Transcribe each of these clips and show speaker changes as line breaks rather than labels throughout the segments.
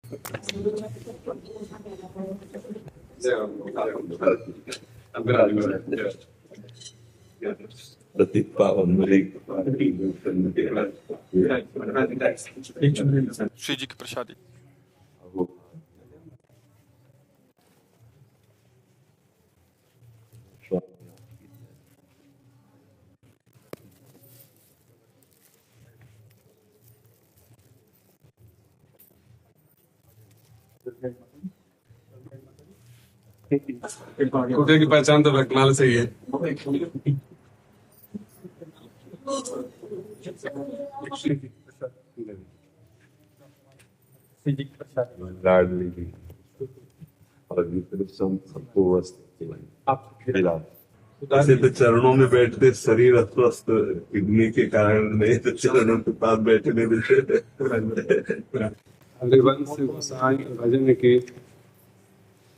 श्री जी की प्रसादी।
कुटिया की पहचान तो रखनाल से ही है।
लाडली और सबको ऐसे तो चरणों में बैठते शरीर अस्वस्थ किडनी के कारण नहीं तो चरणों के पास बैठने देते।
हरिवंश गोसाई भजन की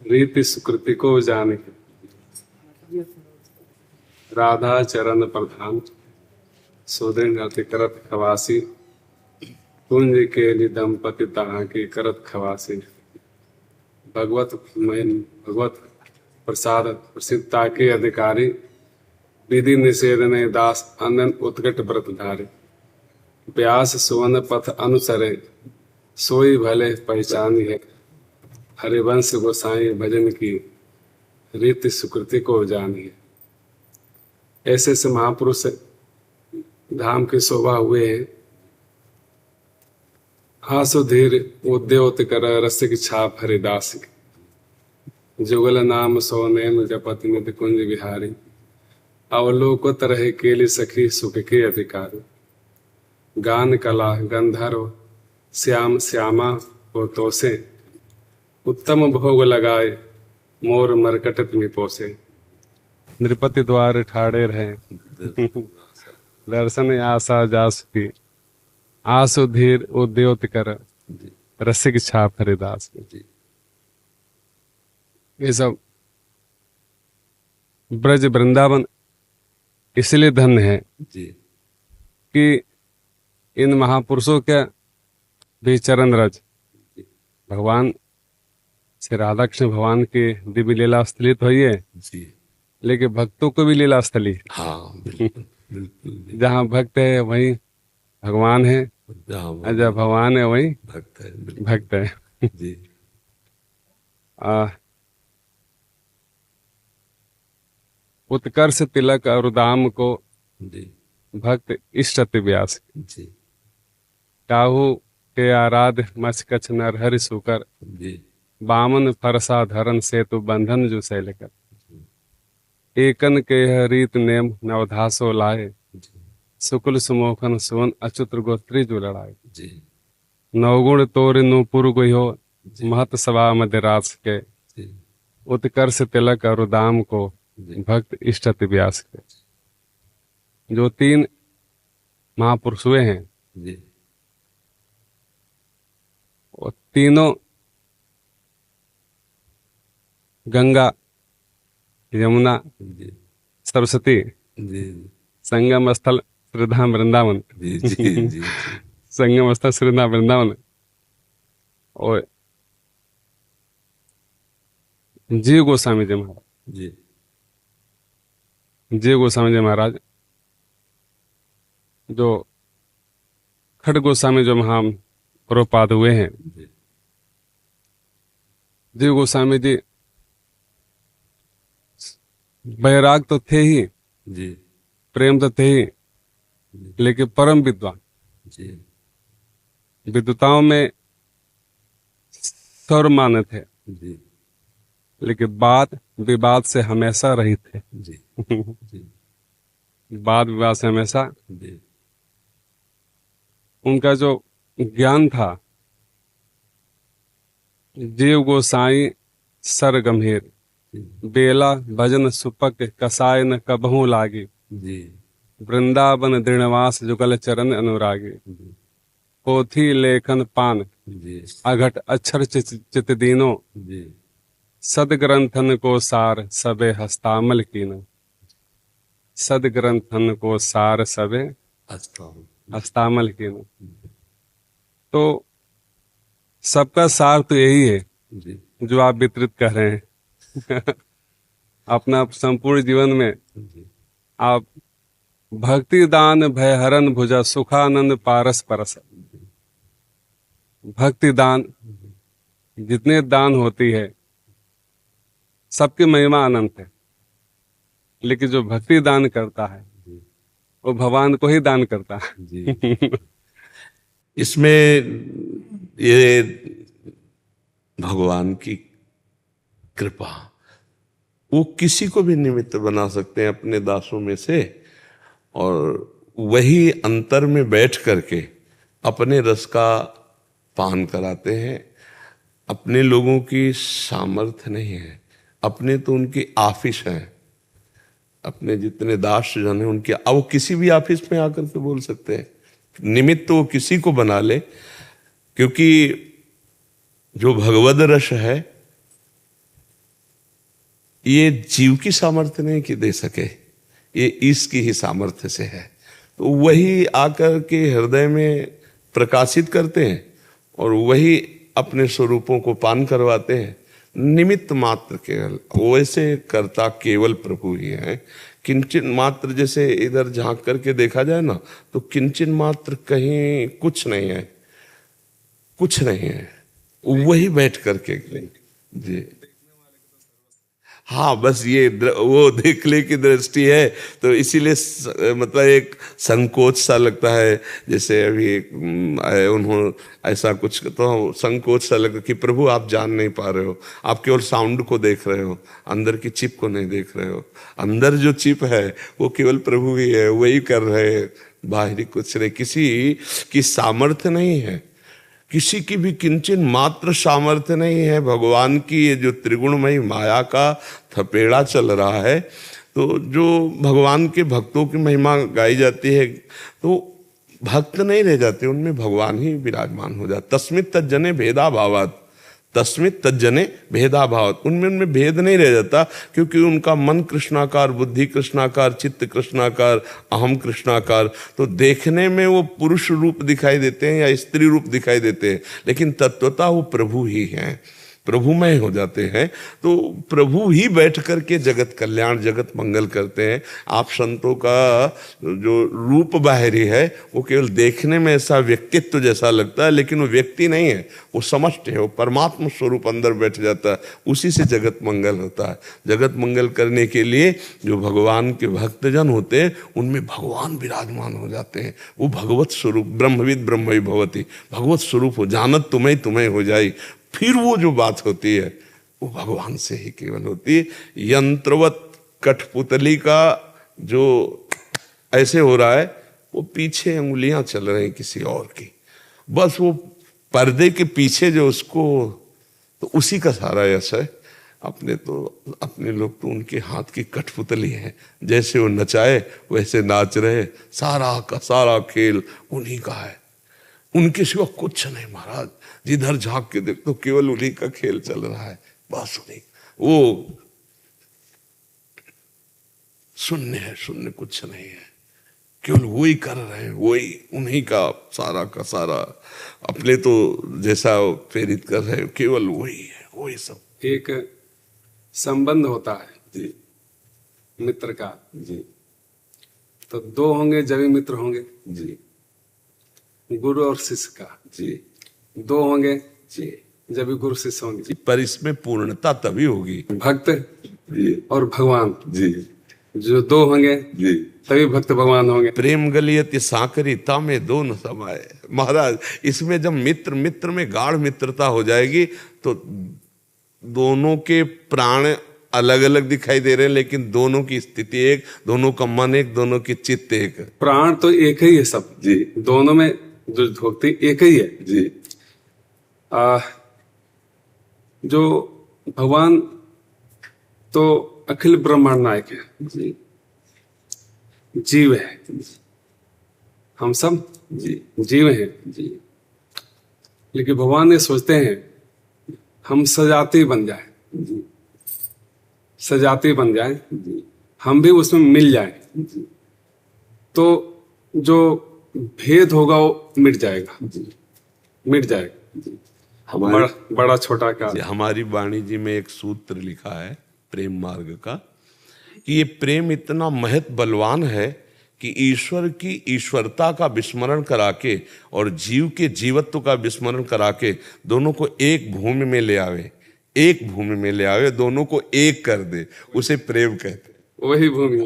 रीति सुकृति को जाने, राधा चरण प्रधान सोदृढ़ अति करत खवासी, कुंज के नि दंपति तहाँ की करत खवासी। भगवत प्रसाद प्रसिद्धता के अधिकारी, विधि निषेधने दास अनंत उत्कट व्रतधारी। व्यास सुवन पथ अनुसरे, सोई भले पहचानी है। हरिवंश गोसाई भजन की रीति सुकृति को जानी है। ऐसे से महापुरुष धाम की शोभा हुए हैं। हासुधीर उद्योत कर रसिक छाप हरिदास की। जुगल नाम सो नैन जपति नित कुंज विहारी। अवलोकत रहे केली सखी सुख के अधिकारी। गान कला गंधर्व श्याम श्यामा को तोसे, उत्तम भोग लगाए मोर मरकट में पोसे। नृपति द्वार ठाड़े रहे, दर्शन आशा जास की। आसु धीर उद्योत कर रसिक छाप हरिदास की। ये सब ब्रज वृंदावन इसलिए धन्य है कि इन महापुरुषों के भी चरण रज भगवान श्री राधा कृष्ण भगवान की दिव्य लीला स्थली तो है, लेकिन भक्तों को भी लीला स्थली।
हाँ, बिल्कुल।
जहाँ भक्त है वहीं भगवान है, जहाँ भगवान है वहीं भक्त है।
जी।
उत्कर्ष तिलक और दाम को भक्त इष्ट अति व्यास। काहू के आराध मछ कछ नर हरि सुकर। बामन फरसा धरन सेतु बंधन जो शैल कर। एकन के रीत नेम नवधासो लाए। शुक्ल सुमोखन सुवन अच्युत गोत्री जो लड़ाए। नवगुण तोर नूपुर गयो महत सभा मध्यराज के। उत्कर्ष तिलक और दाम को भक्त इष्ट अति व्यास के। जो तीन महापुरुष हुए हैं वो तीनों गंगा यमुना सरस्वती संगम स्थल श्रीधाम वृंदावन। संगम स्थल श्रीधाम वृंदावन और जीव गोस्वामी जी महाराज। जीव गोस्वामी जी महाराज जो खड़ गोस्वामी जो महाप्रभुपाद हुए हैं। जीव गोस्वामी जी बैराग तो थे ही, प्रेम तो थे ही, लेकिन परम विद्वान। विद्वताओं में सर्वमान्य थे, लेकिन वाद विवाद से हमेशा रहित थे। वाद विवाद से हमेशा उनका जो ज्ञान था। जीव गोसाई सर गंभीर, बेला भजन सुपक कसाय न कबहू लागी। वृंदावन दृढ़वास जुगल चरण अनुरागी। पोथी लेखन पान अघट अक्षर चित दीनो। सदग्रंथन को सार सबे हस्तामल कीनो। सदग्रंथन को सार सबे हस्तामल कीनो। तो सबका सार तो यही है
जी
जो आप वितरित कर रहे हैं। अपना संपूर्ण जीवन में
जी
आप भक्ति दान भयहरन भुजा सुखानंद पारस परस। भक्ति दान जितने दान होती है सबकी महिमा अनंत है, लेकिन जो भक्ति दान करता है वो भगवान को ही दान करता है।
जी इसमें ये भगवान की कृपा, वो किसी को भी निमित्त बना सकते हैं अपने दासों में से, और वही अंतर में बैठ करके अपने रस का पान कराते हैं। अपने लोगों की सामर्थ्य नहीं है, अपने तो उनकी आफिस है। अपने जितने दास जन हैं उनके, अब वो किसी भी ऑफिस में आकर के बोल सकते हैं, निमित्त तो वो किसी को बना ले, क्योंकि जो भगवद रस है ये जीव की सामर्थ्य नहीं कि दे सके, ये इसकी ही सामर्थ्य से है। तो वही आकर के हृदय में प्रकाशित करते हैं और वही अपने स्वरूपों को पान करवाते हैं। निमित्त मात्र केवल, वैसे करता केवल प्रभु ही है। किंचन मात्र, जैसे इधर झांक करके देखा जाए ना, तो किंचन मात्र कहीं कुछ नहीं है, कुछ नहीं है, वही बैठ करके जी। हाँ, बस ये वो देखने की दृष्टि है, तो इसीलिए मतलब एक संकोच सा लगता है। जैसे अभी उन्होंने ऐसा कुछ, तो संकोच सा लगता कि प्रभु आप जान नहीं पा रहे हो, आप केवल साउंड को देख रहे हो, अंदर की चिप को नहीं देख रहे हो। अंदर जो चिप है वो केवल प्रभु ही है, वही कर रहे हैं, बाहरी कुछ नहीं, किसी की सामर्थ्य नहीं है, किसी की भी किंचन मात्र सामर्थ्य नहीं है। भगवान की ये जो त्रिगुणमयी माया का थपेड़ा चल रहा है, तो जो भगवान के भक्तों की महिमा गाई जाती है, तो भक्त नहीं रह जाते, उनमें भगवान ही विराजमान हो जाता। तस्मित तज्जने भेदा भावात, तस्मित तज्जने भेदा भावात, उनमें भेद नहीं रह जाता, क्योंकि उनका मन कृष्णाकार, बुद्धि कृष्णाकार, चित्त कृष्णाकार, अहम कृष्णाकार। तो देखने में वो पुरुष रूप दिखाई देते हैं या स्त्री रूप दिखाई देते हैं, लेकिन तत्वतः वो प्रभु ही हैं, प्रभुमय हो जाते हैं। तो प्रभु ही बैठ करके जगत कल्याण, जगत मंगल करते हैं। आप संतों का जो रूप बाहरी है वो केवल देखने में ऐसा व्यक्तित्व जैसा लगता है, लेकिन वो व्यक्ति नहीं है, वो समष्टि है, वो परमात्मा स्वरूप अंदर बैठ जाता है, उसी से जगत मंगल होता है। जगत मंगल करने के लिए जो भगवान के भक्तजन होते हैं उनमें भगवान विराजमान हो जाते हैं। वो भगवत स्वरूप, ब्रह्मविद ब्रह्मई भवति, भगवत स्वरूप हो, जानत तुम्हें तुम्हें हो जाई। फिर वो जो बात होती है वो भगवान से ही केवल होती है। यंत्रवत कठपुतली का जो ऐसे हो रहा है, वो पीछे उंगलियां चल रही किसी और की, बस वो पर्दे के पीछे जो उसको, तो उसी का सारा यश है। अपने लोग तो उनके हाथ की कठपुतली है, जैसे वो नचाए वैसे नाच रहे, सारा का सारा खेल उन्हीं का है, उनके सिवा कुछ नहीं महाराज। जिधर झांक के देख तो केवल उन्हीं का खेल चल रहा है, बस उन्हीं, वो शून्य है, शून्य कुछ नहीं है, केवल वही कर रहे हैं, वही उन्हीं का सारा सारा अपने तो जैसा प्रेरित कर रहे हैं, केवल वही है, वही सब।
एक संबंध होता है
जी
मित्र का,
जी
तो दो होंगे जब ही मित्र होंगे।
जी
गुरु और शिष्य का
जी
दो होंगे
जी
जब भी गुरु शिष्य होंगे।
पर इसमें पूर्णता तभी होगी।
भक्त
जी
और भगवान
जी
जो दो होंगे
जी
तभी भक्त भगवान होंगे।
प्रेम गलियत साकरी तामे दो न समाये। महाराज, इसमें जब मित्र मित्र में गाढ़ मित्रता हो जाएगी तो दोनों के प्राण अलग अलग दिखाई दे रहे हैं, लेकिन दोनों की स्थिति एक, दोनों का मन एक, दोनों की चित्त एक।
प्राण तो एक ही है सब
जी
दोनों में, जो भक्ति एक ही है
जी
जो भगवान तो अखिल ब्रह्मांड नायक है
जी
जीव है, हम सब
जी
जीव हैं,
जी
लेकिन भगवान ये सोचते हैं हम सजाती बन जाए, सजाती बन जाए, हम भी उसमें मिल जाए, तो जो भेद होगा वो मिट जाएगा, मिट जाएगा। बड़ा छोटा का।
हमारी वाणी जी में एक सूत्र लिखा है प्रेम मार्ग का, कि ये प्रेम इतना महत बलवान है कि ईश्वर की ईश्वरता का विस्मरण करा के और जीव के जीवत्व का विस्मरण करा के दोनों को एक भूमि में ले आवे, एक भूमि में ले आवे, दोनों को एक कर दे, उसे प्रेम कहते हैं।
वही भूमि है।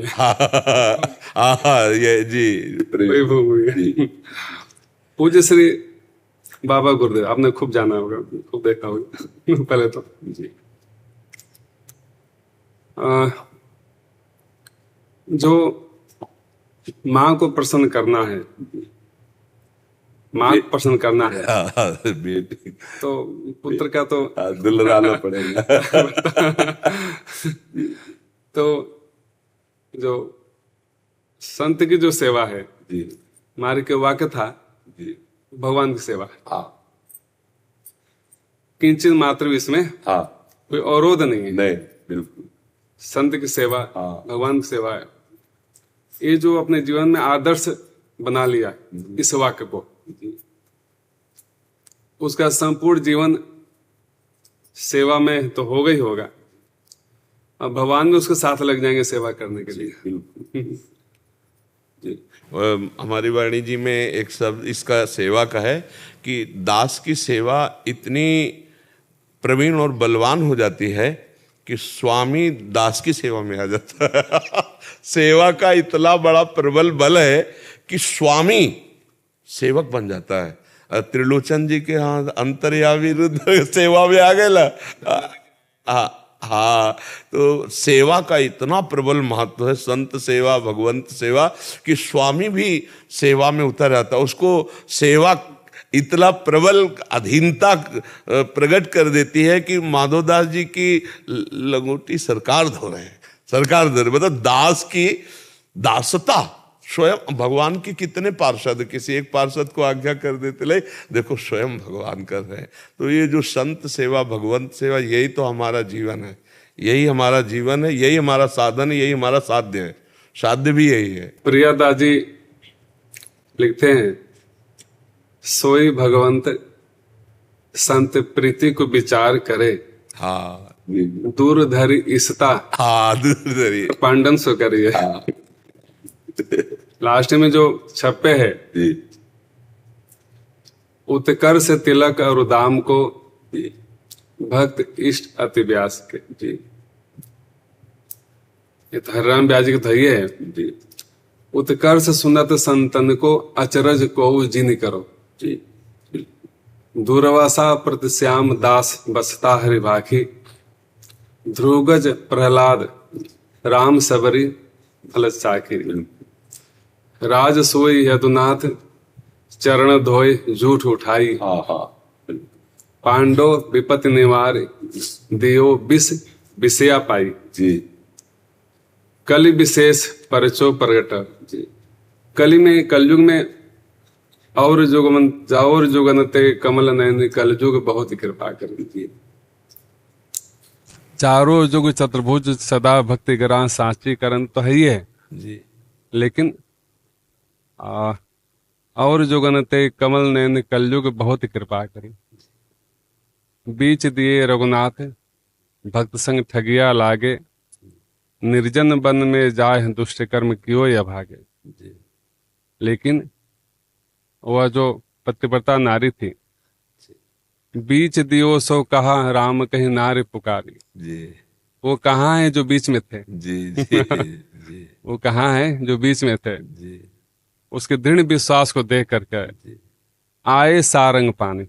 ये जी
वही भूमि है। पूज्य श्री बाबा गुरुदेव आपने खूब जाना होगा, खूब देखा होगा पहले तो जी। जो माँ को प्रसन्न करना है, माँ को प्रसन्न करना है
बेटी
तो पुत्र का तो
दुलराना पड़ेगा।
तो जो संत की जो सेवा है
जी,
हमारे के वाक्य था
जी,
भगवान की सेवा,
हाँ,
किंचित मात्र भी इसमें
हाँ,
कोई अवरोध नहीं है।
नहीं, बिल्कुल
संत की सेवा,
हाँ।
भगवान की सेवा है। ये जो अपने जीवन में आदर्श बना लिया इस वाक्य को, उसका संपूर्ण जीवन सेवा में तो होगा ही होगा, अब भगवान भी उसके साथ लग जाएंगे सेवा करने के लिए।
बिल्कुल जी। हमारी वाणी जी में एक शब्द इसका सेवा का है कि दास की सेवा इतनी प्रवीण और बलवान हो जाती है कि स्वामी दास की सेवा में आ जाता है। सेवा का इतना बड़ा प्रबल बल है कि स्वामी सेवक बन जाता है। त्रिलोचन जी के यहाँ अंतर्यामी रुद्र सेवा में आ गए ला। हाँ, तो सेवा का इतना प्रबल महत्व है, संत सेवा, भगवंत सेवा, कि स्वामी भी सेवा में उतर जाता है। उसको सेवा इतना प्रबल अधीनता प्रकट कर देती है कि माधवदास जी की लंगोटी सरकार धो रहे हैं, सरकार धो रहे, मतलब दास की दासता स्वयं भगवान की। कितने पार्षद, किसी एक पार्षद को आज्ञा कर देते, ले देखो स्वयं भगवान कर रहे हैं। तो ये जो संत सेवा, भगवंत सेवा, यही तो हमारा जीवन है, यही हमारा जीवन है, यही हमारा साधन है, यही हमारा साध्य है, साध्य भी यही है।
प्रियदास जी लिखते हैं, सोई भगवंत संत प्रीति को विचार करे,
हाँ,
दूर धरी इसता,
हाँ, दूर धरी
पांडन सो करिए।
हाँ।
लास्ट में जो छप्पे है, उत्कर्ष से तिलक और दाम को भक्त इष्ट अति व्यास के जी। ये तो हरिराम व्यास जी के धैर्य है जी। उत्कर्ष सुनत संतन को अचरज को जिन करो जी। दूरवासा प्रतिश्याम दास बसता हरि भाखी, ध्रुवगज प्रहलाद राम सबरी फल साखी। राज सोई यदुनाथ चरण धोय झूठ उठाई, पांडव विपत्ति निवार दियो विष विषया पाई
जी।
कलि विशेष परचो प्रगट जी। कलि में, कलयुग में और जुगनते कमल नयन, कलयुग बहुत कृपा कर दीजिए। चारों जुग चतुर्भुज सदा भक्ति ग्रां सांची करन तो है ही है
जी,
लेकिन और जुगनते कमल नयन, कलयुग बहुत कृपा करी। बीच दिए रघुनाथ भक्त संग ठगिया लागे, निर्जन वन में जाए दुष्ट कर्म कियो या भागे
जी।
लेकिन वह जो पतिव्रता नारी थी, बीच दियो सो कहा राम कहीं नारी पुकारी
जी।
वो कहाँ है जो बीच में थे
जी जी जी।
वो कहाँ है जो बीच में थे
जी।
उसके दृढ़ विश्वास को देख करके आए सारंग पानी,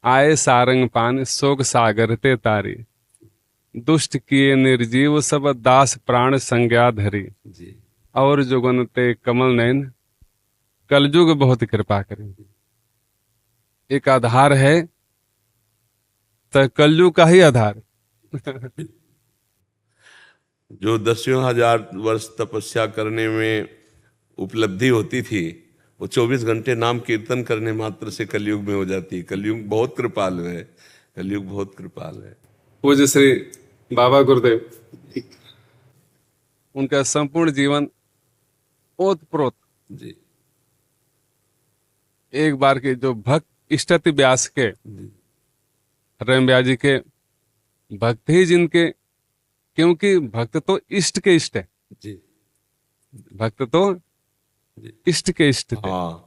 आए सारंग पानी शोक सागर ते तारी, दुष्ट किए निर्जीव सब दास प्राण संज्ञा धरी
जी।
और जुगनते कमल नयन, कलयुग बहुत कृपा करें। एक आधार है तो कलयुग का ही आधार।
जो 10,000 वर्ष तपस्या करने में उपलब्धि होती थी, वो 24 घंटे नाम कीर्तन करने मात्र से कलयुग में हो जाती है। कलयुग बहुत कृपालु है, कलयुग बहुत कृपालु है।
पूज्य श्री बाबा गुरुदेव, उनका संपूर्ण जीवन ओतप्रोत
जी।
एक बार के जो भक्त इष्टति व्यास के, रम व्यास जी के भक्त ही जिनके, क्योंकि भक्त तो इष्ट के इष्ट है,
जी
भक्त तो इष्ट के इष्ट थे।
हाँ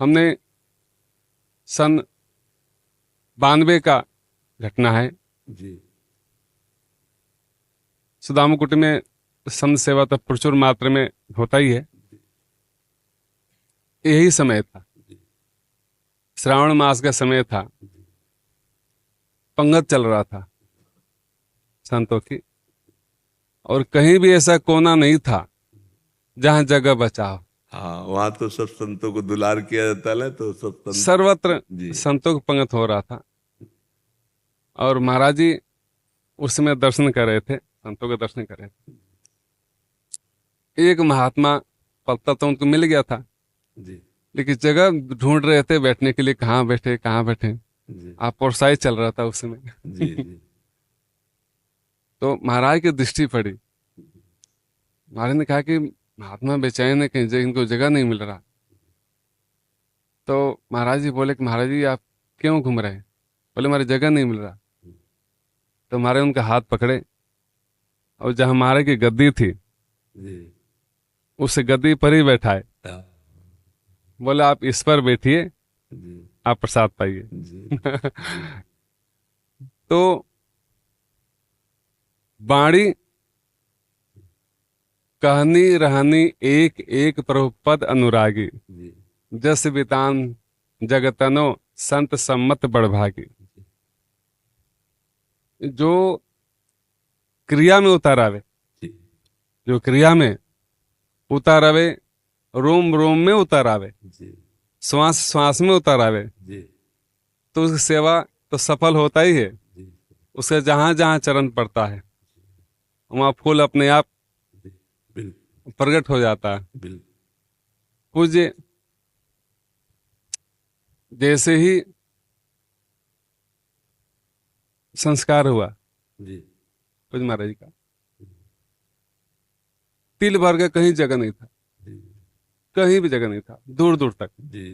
हमने सन 92 का घटना है,
जी
सुदामाकुटी में संत सेवा तो प्रचुर मात्रा में होता ही है। यही समय था, श्रावण मास का समय था, पंगत चल रहा था संतों की, और कहीं भी ऐसा कोना नहीं था जहां जगह बचा हो।
हाँ, वहां तो सब संतों को दुलार किया जाता है, तो सब संत
सर्वत्र
जी
संतों की पंगत हो रहा था, और महाराज जी उस समय दर्शन कर रहे थे, संतों के दर्शन कर रहे थे। एक महात्मा पलता तो उनको मिल गया था,
जी
लेकिन जगह ढूंढ रहे थे बैठने के लिए, कहाँ बैठे कहाँ बैठे।
जी
आप पोरसाई चल रहा था उस समय।
जी जी
तो महाराज की दृष्टि पड़ी, महाराज ने कहा कि महात्मा बेचैन है, कहीं इनको जगह नहीं मिल रहा। तो महाराज जी बोले कि महाराज जी आप क्यों घूम रहे हैं? बोले हमारी जगह नहीं मिल रहा। तो महाराज उनका हाथ पकड़े, और जहां महाराज की गद्दी थी
जी
उस गद्दी पर ही बैठाए।
हाँ,
बोले आप इस पर बैठिए,
जी
आप प्रसाद पाइए।
जी
तो बाणी कहनी रहनी एक एक प्रभुपद अनुरागी,
जी
जस बितान जगतनो संत सम्मत बड़भागी। जो क्रिया में उतारावे,
जी
जो क्रिया में उतारावे, रोम रोम में उतारावे,
जी
श्वास श्वास में उतारावे,
जी
तो उसकी सेवा तो सफल होता ही है।
जी
उसका जहां जहां चरण पड़ता है वहां फूल अपने आप
बिल्कुल
प्रकट हो जाता है।
बिल्कुल
पूज्य जैसे ही संस्कार हुआ
जी
पूज्य महाराज जी का, तिल भर का कहीं जगह नहीं था,
जी
कहीं भी जगह नहीं था, दूर दूर तक।
जी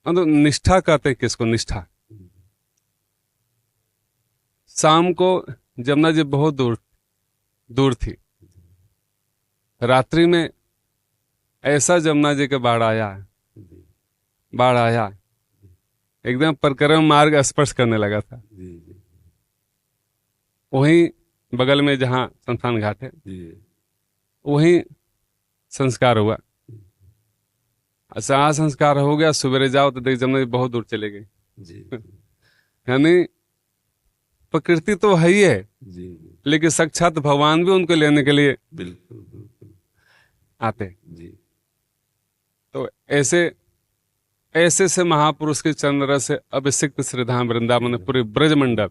तो निष्ठा कहते हैं किसको? निष्ठा। शाम को जमुना जी बहुत दूर दूर थी, रात्रि में ऐसा जमुना जी के बाढ़ आया, बाढ़ आया, एकदम परिक्रमा मार्ग स्पर्श करने लगा था।
जी
वहीं बगल में जहां शमशान घाट है,
जी
वहीं संस्कार हुआ। अच्छा, संस्कार हो गया, सवेरे जाओ तो देख जमुना जी बहुत दूर चले गए।
जी
यानी प्रकृति तो है ही है,
जी
लेकिन साक्षात भगवान भी उनको लेने के लिए
बिल्कुल बिल्कुल
आते हैं।
जी
तो ऐसे ऐसे से महापुरुष के चरण रस से अभिषिक्त श्रीधाम वृंदावन पूरे ब्रज मंडल,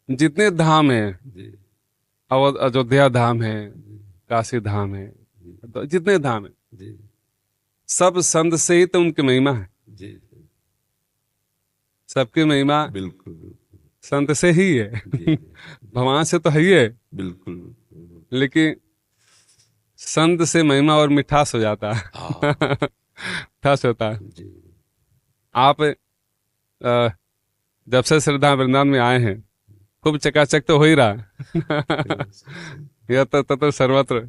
जितने धाम हैं,
जी
अवध अयोध्या धाम है, काशी धाम है, तो जितने धाम है
जी
सब संत से ही तो उनकी महिमा है।
जी
सबकी महिमा
बिल्कुल बिल्कुल
संत से ही है।
जी
भगवान से तो है ही है,
बिल्कुल
लेकिन संत से महिमा और मिठास हो जाता है।
हाँ
मिठास होता है।
जी
आप जब से श्रद्धा वृंदावन में आए हैं खूब चकाचक तो हो ही रहा। यह तो सर्वत्र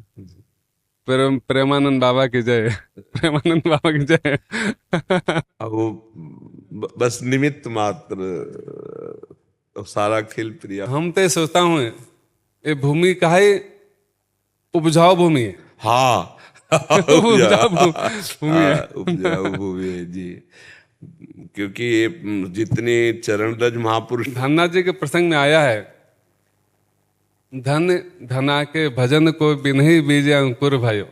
प्रेमानंद बाबा की जय, प्रेमानंद बाबा की जय।
अब वो बस निमित्त मात्र, सारा खेल प्रिया।
हम तो ये सोचता हूँ ये भूमि का है उपजाऊ भूमि है।
हाँ
उपजाऊ भूमि है।
उपजाऊ भूमि है जी, क्योंकि ये जितने चरणरज महापुरुष
धन्ना जी के प्रसंग में आया है, धन धना के भजन को बिन्ही बीजे अंकुर भयो।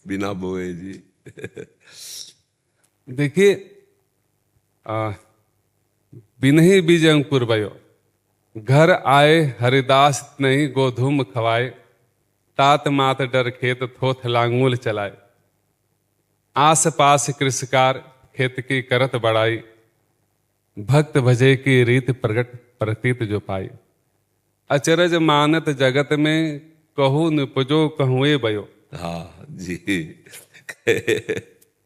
बिना बोए जी
देखिए बिन्ही बीज अंकुर भयो, घर आए हरिदास नहीं गोधूम खवाए, तात मात डर खेत थोथ लांगूल चलाए, आस पास कृषकार खेत की करत बढ़ाई, भक्त भजे की रीत प्रगट प्रतीत जो पाई, अचरज मानत जगत में कहू निपजो कहुए बयो।
हाँ जी,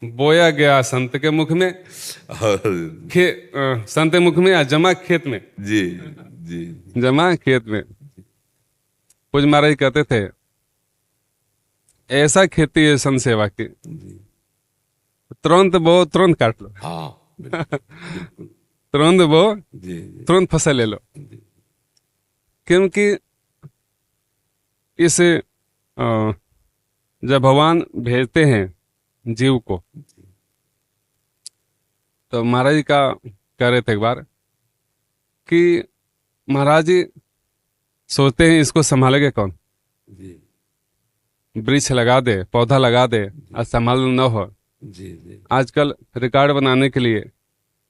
बोया गया संत के मुख में,
और
संत के मुख में या जमा खेत में,
जी जी
जमा खेत में। पूज महाराज कहते थे ऐसा खेती है संत सेवा की, तुरंत बो तुरंत काट लो,
हाँ बिल्कुल
तुरंत बो
जी जी
तुरंत फसल ले लो। क्योंकि इस जब भगवान भेजते हैं जीव को, तो महाराज जी का कह रहे थे एक बार कि महाराज जी सोचते हैं इसको संभालेगा कौन,
जी
वृक्ष लगा दे, पौधा लगा दे और संभाल न हो।
जी जी
आजकल रिकॉर्ड बनाने के लिए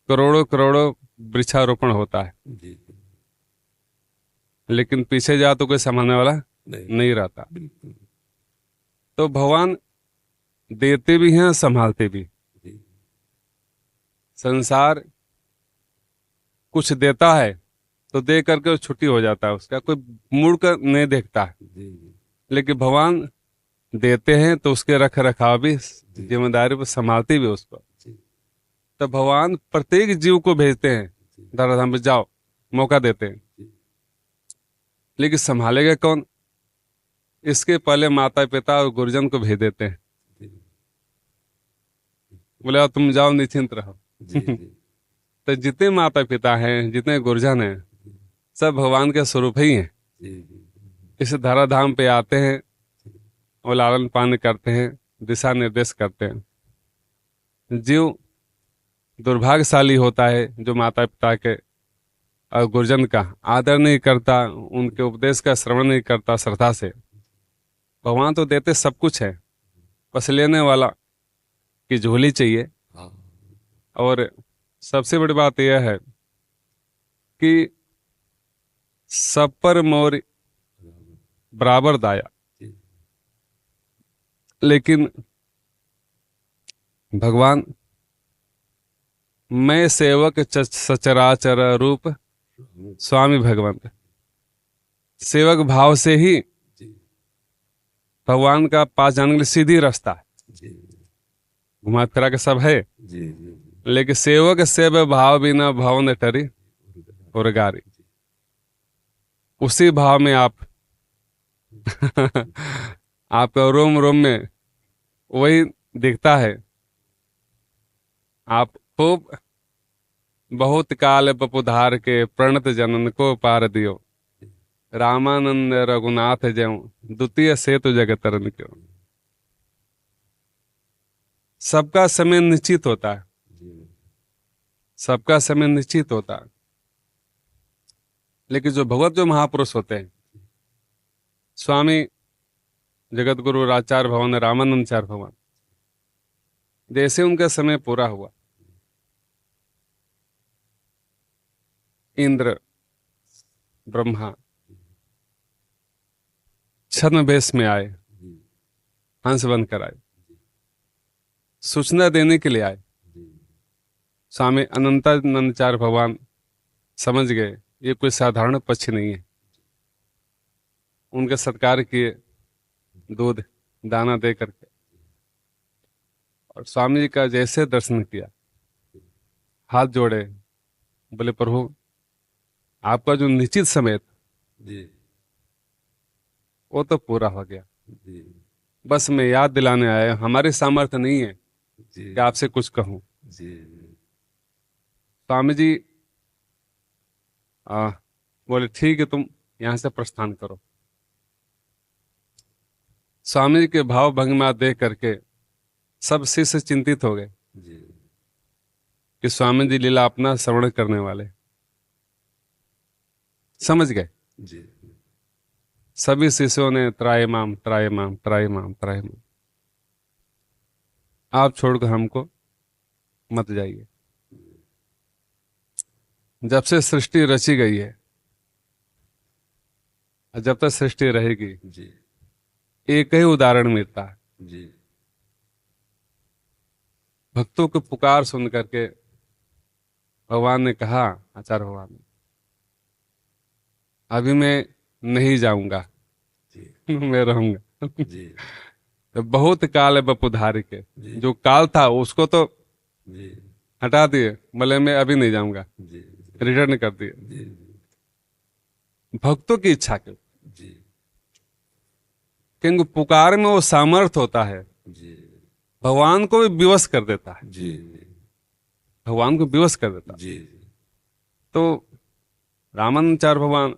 करोड़ों करोड़ों वृक्षारोपण होता है,
जी
लेकिन पीछे जा तो कोई संभालने वाला
नहीं
नहीं रहता।
बिल्कुल
तो भगवान देते भी हैं, संभालते भी।
जी
संसार कुछ देता है तो दे करके छुट्टी हो जाता है, उसका कोई मुड़ कर नहीं देखता है।
जी जी
लेकिन भगवान देते हैं तो उसके रख रखाव भी, जिम्मेदारी पर संभालते भी उसको।
जी
तो भगवान प्रत्येक जीव को भेजते हैं, धराधाम पे जाओ, मौका देते हैं। लेकिन संभालेगा कौन, इसके पहले माता पिता और गुरुजन को भेज देते हैं। बोले अब तुम जाओ, निश्चिंत रहो।
जी जी
तो जितने माता पिता हैं, जितने गुरुजन हैं, सब भगवान के स्वरूप ही हैं।
जी जी
इस धराधाम पे आते हैं और लालन पालन करते हैं, दिशा निर्देश करते हैं। जीव दुर्भाग्यशाली होता है जो माता पिता के और गुरुजन का आदर नहीं करता, उनके उपदेश का श्रवण नहीं करता श्रद्धा से। भगवान तो देते सब कुछ है, बस लेने वाला की झोली चाहिए।
हाँ
और सबसे बड़ी बात यह है कि सब पर मोर बराबर दाया,
जी
लेकिन भगवान मैं सेवक सचराचर रूप स्वामी भगवंत, सेवक भाव से ही
जी
भगवान का पास जाने के लिए सीधी रास्ता है।
जी
घुमा फिरा के सब है,
जी जी
लेकिन सेवक सेव भाव बिना भवन टरी और गारी। उसी भाव में आप आपका रोम रोम में वही दिखता है। आप खूब बहुत काल पपुधार के प्रणत जनन को पार दियो, रामानंद रघुनाथ ज्यों द्वितीय सेतु जगत तरन क्यों। सबका समय निश्चित होता है, सबका समय निश्चित होता है। लेकिन जो भगवत जो महापुरुष होते हैं, स्वामी जगत गुरु आचार्य भगवान रामानंद चार्य भगवान, जैसे उनका समय पूरा हुआ, इंद्र ब्रह्मा छद्म वेश में आए, हंस बनकर आए, सूचना देने के लिए आए। स्वामी अनंतानंदचार्य भगवान समझ गए ये कोई साधारण पक्षी नहीं है। उनके सत्कार किए, दूध दाना दे करके, और स्वामी जी का जैसे दर्शन किया, हाथ जोड़े, बोले प्रभु आपका जो निश्चित समय था
जी
वो तो पूरा हो गया,
जी
बस मैं याद दिलाने आया, हमारी सामर्थ्य नहीं है
जी
कि आपसे कुछ कहूं।
जी
स्वामी जी बोले ठीक है, तुम यहां से प्रस्थान करो। स्वामी जी के भाव भंगिमा देख करके सब शिष्य चिंतित हो गए
जी
कि स्वामी जी लीला अपना श्रवण करने वाले, समझ गए।
जी
सभी शिष्यों ने त्रायमाम त्रायमाम त्रायमाम त्रायमाम, आप छोड़कर हमको मत जाइए। जब से सृष्टि रची गई है, जब तक सृष्टि रहेगी,
जी
एक ही उदाहरण मिलता है।
जी
भक्तों की पुकार सुन करके भगवान ने कहा, आचार्य भगवान ने, अभी मैं नहीं जाऊंगा,
जी
मैं रहूंगा।
जी
तो बहुत काल है बपुधारी के, जो काल था उसको तो
जी
हटा दिए, बोले मैं अभी नहीं जाऊंगा,
जी
रिटर्न कर दिए।
जी
भक्तों की इच्छा के,
जी
क्योंकि पुकार में वो सामर्थ होता है,
जी
भगवान को भी विवश कर देता है,
जी
भगवान को विवश कर देता है।
जी
तो रामानुचार्य भगवान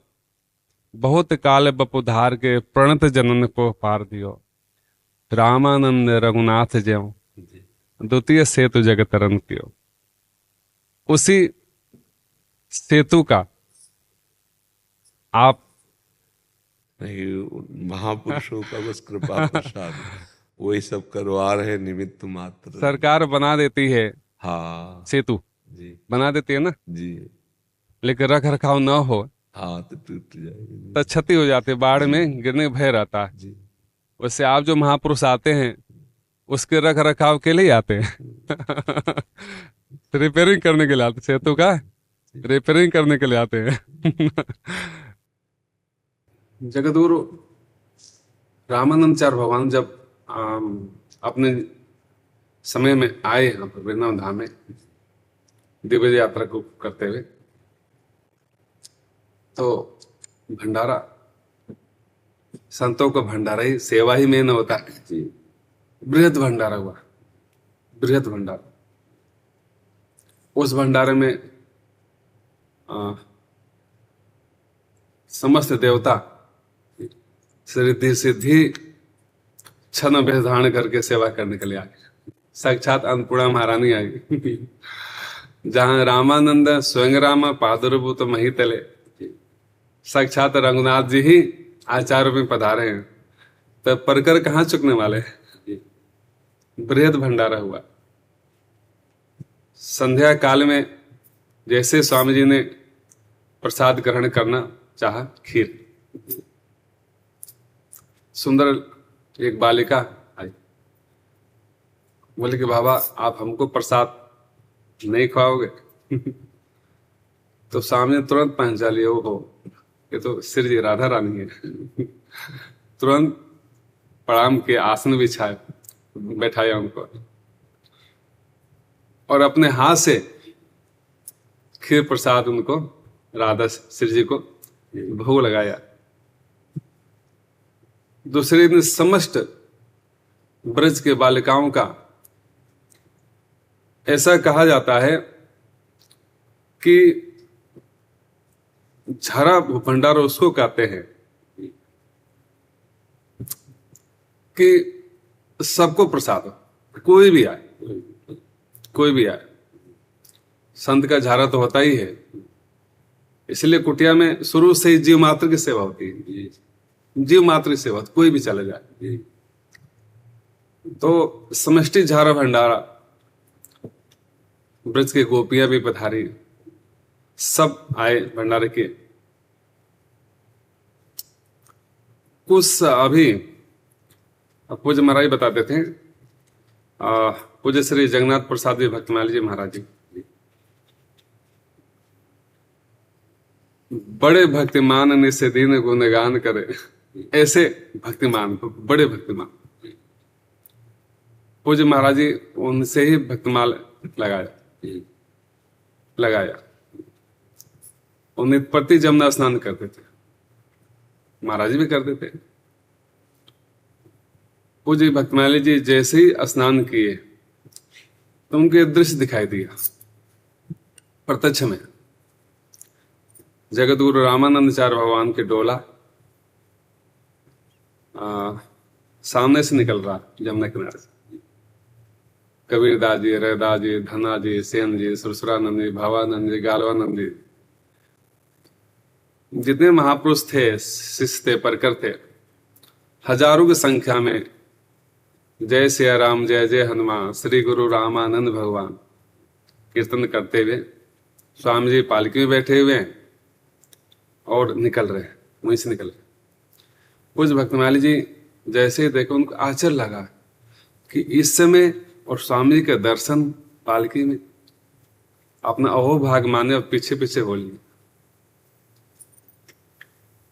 बहुत काल बपुधार के प्रणत जनन को पार दियो, रामानंद रघुनाथ ज्यों
जी
द्वितीय सेतु जगत तरन कियो। उसी सेतु का आप
नहीं, महापुरुषों का बस कृपा प्रसाद, वही सब करवा रहे निमित्त मात्र।
सरकार बना देती है
हाँ
सेतु,
जी
बना देती है ना,
जी
लेकिन रख रखाव न हो
हाँ तो टूट जाएगी।
तो क्षति हो जाती है, बाढ़ में गिरने का भय रहता है।
जी
वैसे आप जो महापुरुष आते हैं उसके रख रखाव के लिए आते हैं रिपेयरिंग करने के लिए आते, सेतु का रिपेयरिंग करने के लिए आते हैं जगतगुरु रामानंदाचार्य भगवान जब अपने समय में आए यहाँ पर वृंदावन धाम में दिव्य यात्रा को करते हुए, तो भंडारा, संतों का भंडारा ही सेवा ही मेन होता है जी। बृहद भंडारा हुआ, बृहद भंडारा। उस भंडारे में समस्त देवता रिद्धि सिद्धि छन भेष धारण करके सेवा करने के लिए आए। साक्षात अन्नपूर्णा महारानी आई जहां रामानंद स्वयं राम पादुर्भूत महितले, साक्षात रघुनाथ जी ही आचार्य में पधारे हैं, तब परकर कहाँ चुकने वाले। बृहद भंडारा हुआ। संध्या काल में जैसे स्वामी जी ने प्रसाद ग्रहण करना चाहा, खीर, सुंदर एक बालिका आई, बोले कि बाबा आप हमको प्रसाद नहीं खवाओगे तो सामने तुरंत पहचान लिया, हो ये तो श्री जी राधा रानी है तुरंत प्रणाम के आसन बिछाए, बैठाया उनको और अपने हाथ से खीर प्रसाद उनको, राधा श्री जी को भोग लगाया। दूसरे दिन समस्त ब्रज के बालिकाओं का ऐसा कहा जाता है कि झरा भंडारा उसको कहते हैं कि सबको प्रसाद, कोई भी आए, कोई भी आए, संत का झारा तो होता ही है। इसलिए कुटिया में शुरू से ही जीव मात्र की सेवा होती है, जीव मात्र की सेवा, कोई भी चले जाए। तो समष्टि झारा भंडारा, ब्रज के गोपियां भी पधारी, सब आए भंडारे के। कुछ अभी पूज्य महाराज बताते थे, पूज्य श्री जगन्नाथ प्रसाद जी भक्तमाली जी महाराज जी बड़े भक्तिमान निसे दीन गुणगान करे, ऐसे भक्तिमान, बड़े भक्तिमान पूज्य महाराज जी, उनसे ही भक्तिमाल लगाया। उन्हें प्रति जमुना स्नान करते थे, महाराज जी भी करते थे। पूज्य भक्तमाली जी जैसे ही स्नान किए तो उनके दृश्य दिखाई दिया प्रत्यक्ष में। जगतगुरु रामानंदाचार्य भगवान के डोला सामने से निकल रहा जमुना किनारे से। कबीरदास जी, रैदास जी, धना जी, सेन जी, सुरसुरानंद जी, भावानंद जी, गालवानंद जी, जितने महापुरुष थे, शिष्य थे, परकर थे, हजारों की संख्या में जय सिया राम, जय जय हनुमान, श्री गुरु रामानंद भगवान कीर्तन करते हुए स्वामी जी पालकी में बैठे हुए हैं और निकल रहे, वहीं से निकल रहे। कुछ भक्तमाली जी जैसे ही देखो उनको आश्चर्य लगा कि इस समय और स्वामी जी के दर्शन पालकी में, अपना अहो भाग माने और पीछे पीछे बोलिए।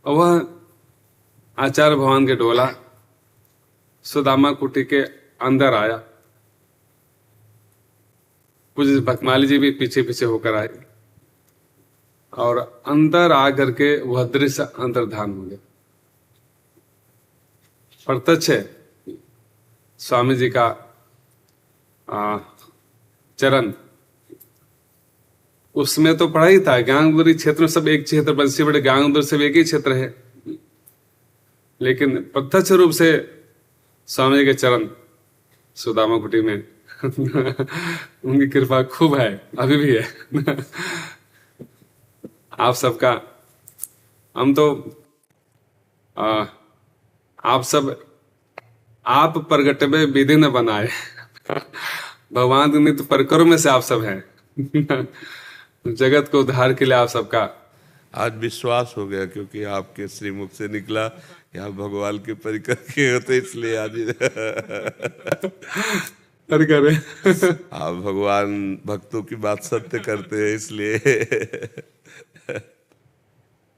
और वह आचार्य भगवान के डोला सुदामा कुटी के अंदर आया। पूज्य भक्तमाली जी भी पीछे पीछे होकर आए और अंदर आकर के वह दृश्य अंतर्धान हो गया। प्रत्यक्ष है स्वामी जी का चरण। उसमें तो पढ़ा ही था, ज्ञानगुरी क्षेत्र में सब एक क्षेत्र, बंसी बड़े ज्ञानगुरी सब एक ही क्षेत्र है, लेकिन प्रत्यक्ष रूप से स्वामी जी के चरण सुदामा कुटी में उनकी कृपा खूब है, अभी भी है। आप सबका हम तो आप सब आप प्रगट में विधि न बनाए भगवान के नित्य परिक्रमा में से आप सब हैं। जगत को उद्धार के लिए आप सबका
आज विश्वास हो गया, क्योंकि आपके श्रीमुख से निकला कि आप भगवान के परिकर के होते, इसलिए आज
करे
आप भगवान भक्तों की बात सत्य करते हैं, इसलिए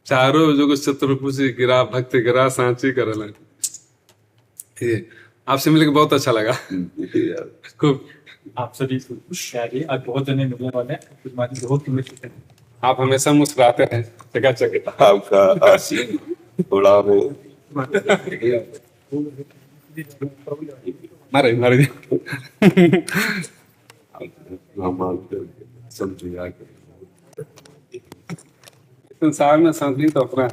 चारों जो चतुर्भुजी गिरा भक्ति गिरा सांची करल। ये आपसे मिलकर बहुत अच्छा लगा। खूब
आप सभी आज बहुत जने मिलने वाले हैं, बहुत मिलते हैं।
आप हमेशा मुस्कुराते हैं, चकाचक।
आपका आशीर्वाद थोड़ा हो।
मारे मारे संसार में संतुलित तो अपना